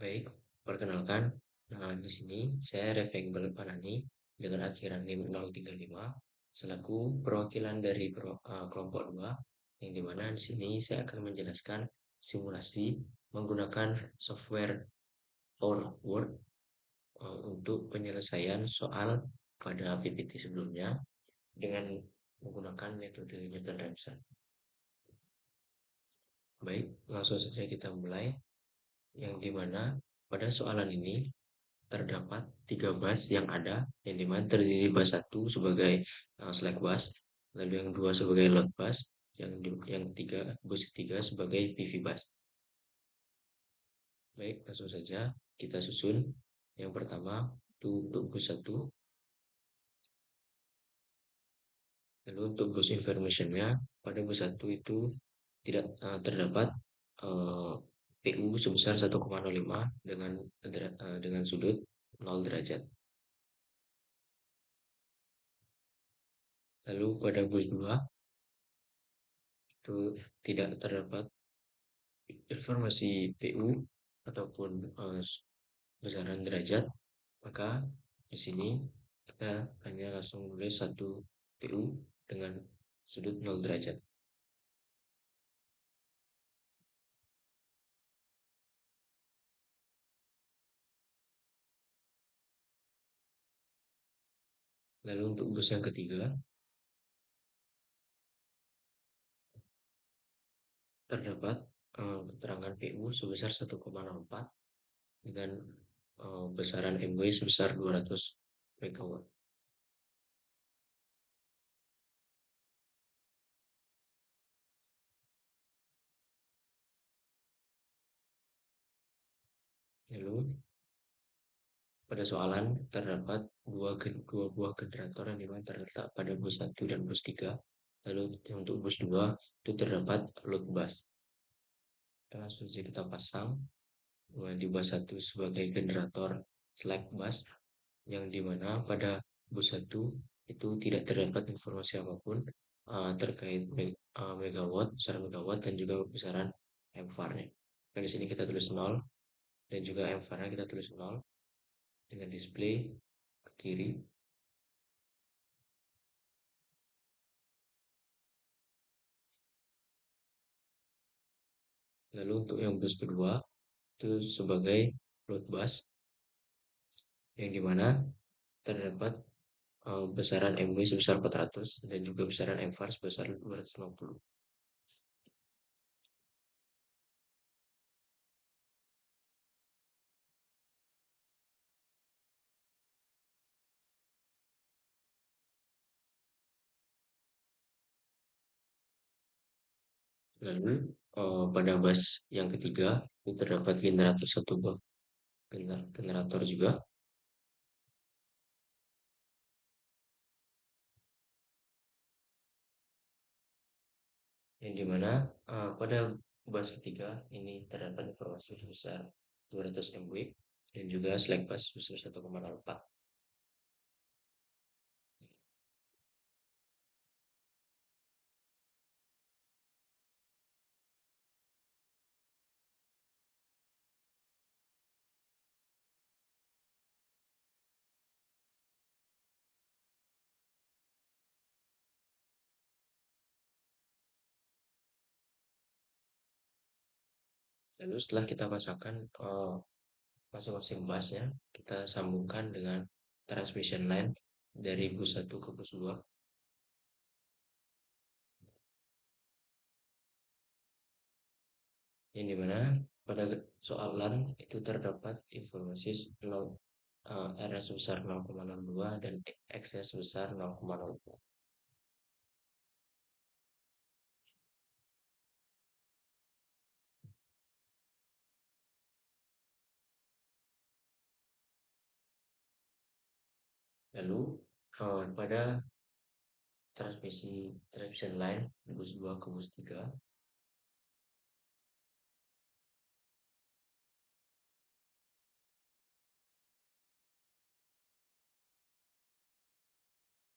Baik, perkenalkan, di sini saya Refengbel Panani dengan akhiran NIM 035 selaku perwakilan dari kelompok 2 yang dimana di sini saya akan menjelaskan simulasi menggunakan software Word untuk penyelesaian soal pada PPT sebelumnya dengan menggunakan metode Newton-Raphson. Baik, langsung saja kita mulai yang dimana pada soalan ini terdapat 3 bus yang ada, yang dimana terdiri bus 1 sebagai slack bus, lalu yang 2 sebagai load bus, yang ketiga bus ketiga sebagai PV bus. Baik, langsung saja kita susun. Yang pertama itu untuk bus 1, lalu untuk bus informationnya pada bus 1 itu tidak terdapat PU sebesar 1,05 dengan sudut 0 derajat. Lalu pada bus 2 itu tidak terdapat informasi PU ataupun besaran derajat, maka di sini kita hanya langsung menulis satu PU dengan sudut 0 derajat. Lalu untuk bus yang ketiga terdapat keterangan PU sebesar 1,04 dengan besaran MW sebesar 200 MW. Lalu pada soalan terdapat dua buah generator yang dimana terletak pada bus 1 dan bus 3. Lalu untuk bus 2 itu terdapat load bus. Kita langsung saja kita pasang di bus 1 sebagai generator slack bus, yang dimana pada bus 1 itu tidak terdapat informasi apapun terkait megawatt, besaran megawatt dan juga besaran MVAR-nya. Dan di sini kita tulis 0 dan juga MVAR-nya kita tulis 0 dengan display ke kiri. Lalu untuk yang bus kedua itu sebagai load bus, yang dimana terdapat besaran MW sebesar 400 dan juga besaran MVAR sebesar 250. Lalu pada bus yang ketiga itu terdapat generator satu buah generator juga, yang dimana pada bus ketiga ini terdapat informasi sebesar 200 MW dan juga slack bus sebesar 1,04. Lalu setelah kita pasangkan masing-masing busnya, kita sambungkan dengan transmission line dari bus 1 ke bus 2, yang dimana pada soalan itu terdapat informasi RS sebesar 0,02 dan XS sebesar 0,02. Lalu pada transmission line bus 2 ke bus 3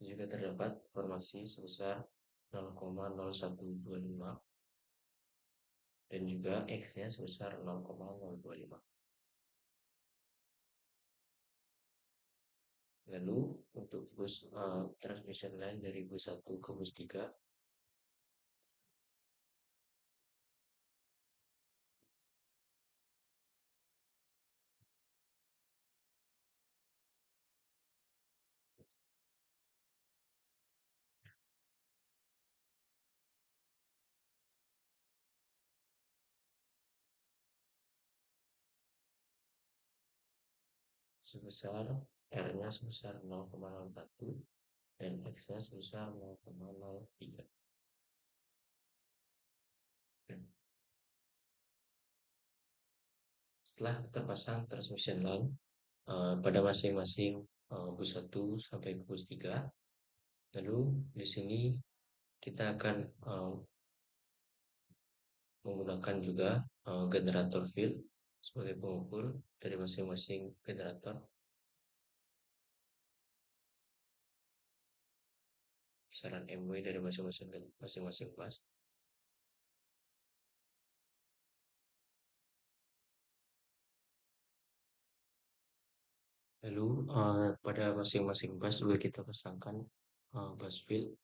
juga terdapat informasi sebesar 0,0125 dan juga X-nya sebesar 0,025. Lalu untuk bus transmission line dari bus 1 ke bus 3 sebesar R-nya sebesar 0,01 dan X-nya sebesar 0,03. Setelah terpasang transmission line pada masing-masing bus 1 sampai ke bus 3, lalu di sini kita akan menggunakan juga generator field sebagai pengukur dari masing-masing generator, kisaran MW dari masing-masing bus. Lalu pada masing-masing bus juga kita pasangkan bus field.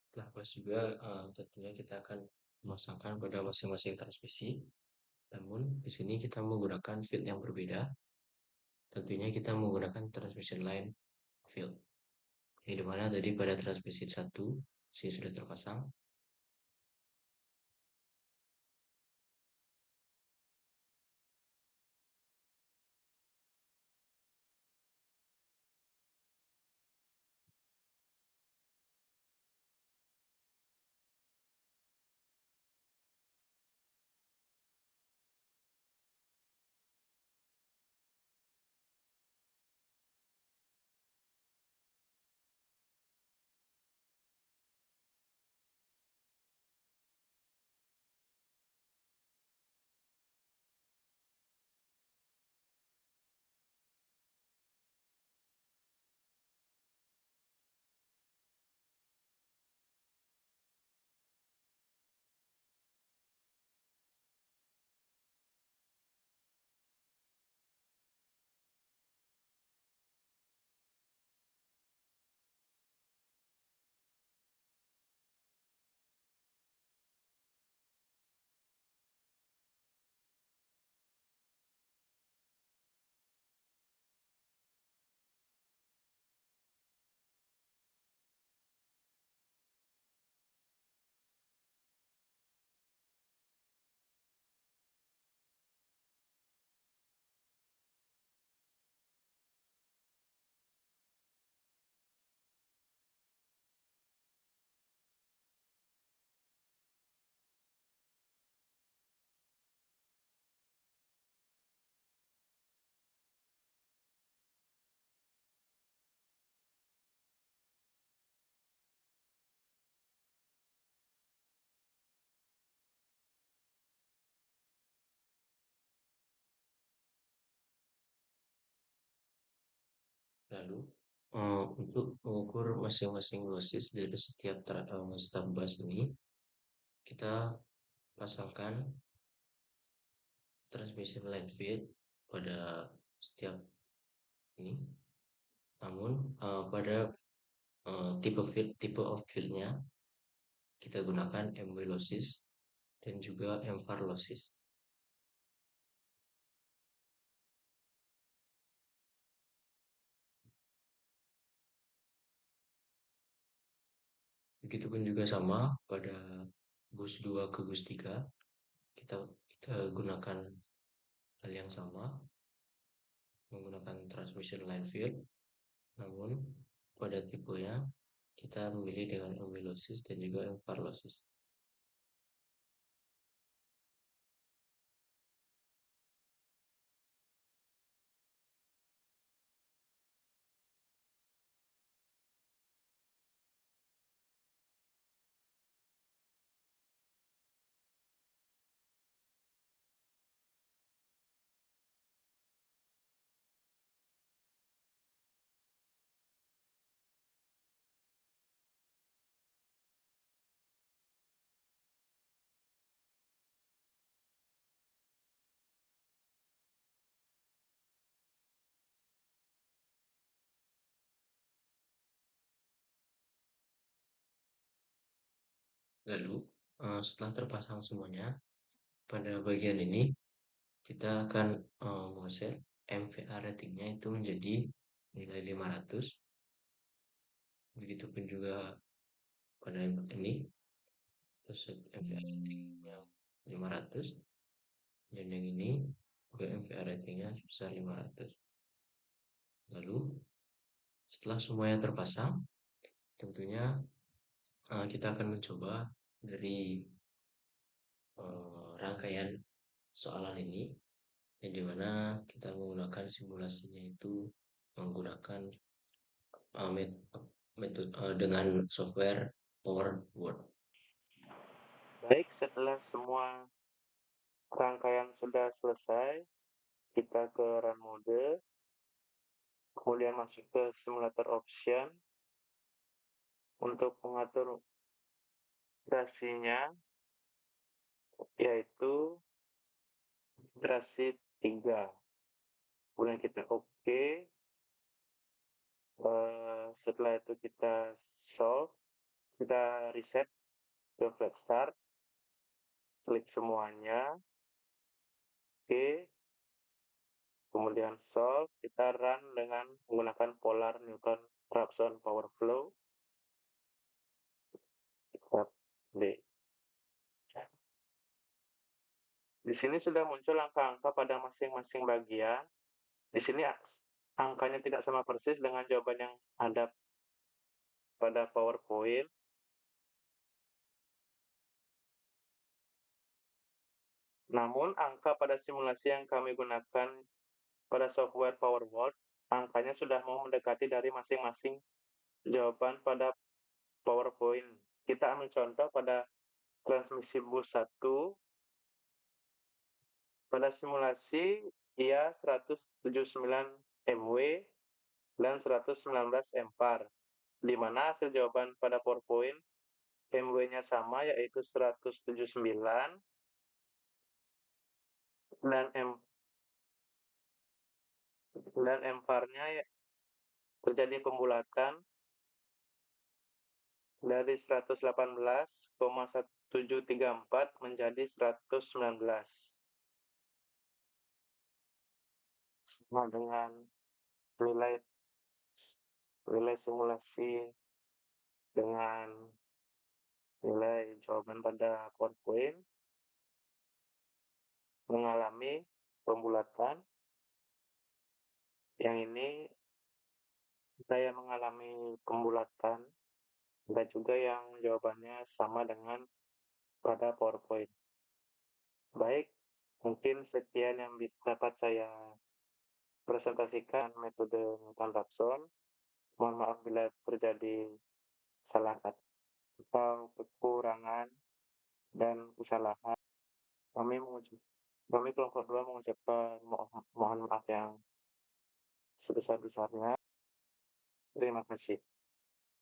Setelah bus juga tentunya kita akan memasangkan pada masing-masing transmisi. Namun di sini kita menggunakan field yang berbeda. Tentunya kita menggunakan transmission line field. Yang dimana tadi pada transmisi 1 sini sudah terpasang. Lalu untuk mengukur masing-masing dosis dari setiap bus ini, kita pasangkan transmission line field pada setiap ini. Namun pada tipe of fieldnya kita gunakan MW losses dan juga MVAR losses. Begitupun juga sama pada bus 2 ke bus 3, kita kita gunakan hal yang sama, menggunakan transmission line field, namun pada tipenya kita memilih dengan amylosis dan juga emparlosis. Lalu setelah terpasang semuanya, pada bagian ini kita akan mengset MVA ratingnya itu menjadi nilai 500. Begitupun juga pada ini, set MVA ratingnya 500, dan yang ini juga MVA ratingnya sebesar 500. Lalu setelah semuanya terpasang, tentunya kita akan mencoba dari rangkaian soalan ini, yang dimana kita menggunakan simulasinya itu menggunakan metode dengan software PowerWord. Baik, setelah semua rangkaian sudah selesai, kita ke run mode, kemudian masuk ke simulator option untuk mengatur durasinya, yaitu durasi 3. Kemudian kita oke. Setelah itu kita solve, kita reset ke flat start, klik semuanya, oke, kemudian solve, kita run dengan menggunakan polar Newton Raphson power flow, kita D. Di sini sudah muncul angka-angka pada masing-masing bagian. Di sini angkanya tidak sama persis dengan jawaban yang ada pada PowerPoint. Namun, angka pada simulasi yang kami gunakan pada software PowerWord, angkanya sudah mau mendekati dari masing-masing jawaban pada PowerPoint. Kita ambil contoh pada transmisi bus 1. Pada simulasi, ia 179 MW dan 119 ampere, di mana hasil jawaban pada PowerPoint MW-nya sama, yaitu 179, dan ampernya terjadi pembulatan dari 118,1734 menjadi 119. Sama dengan nilai simulasi dengan nilai jawaban pada PowerPoint mengalami pembulatan. Yang ini saya mengalami pembulatan, ada juga yang jawabannya sama dengan pada PowerPoint. Baik, mungkin sekian yang dapat saya presentasikan metode Newton Raphson. Mohon maaf bila terjadi salah kata atau kekurangan dan kesalahan. Kami kelompok 2 mengucapkan mohon maaf yang sebesar-besarnya. Terima kasih.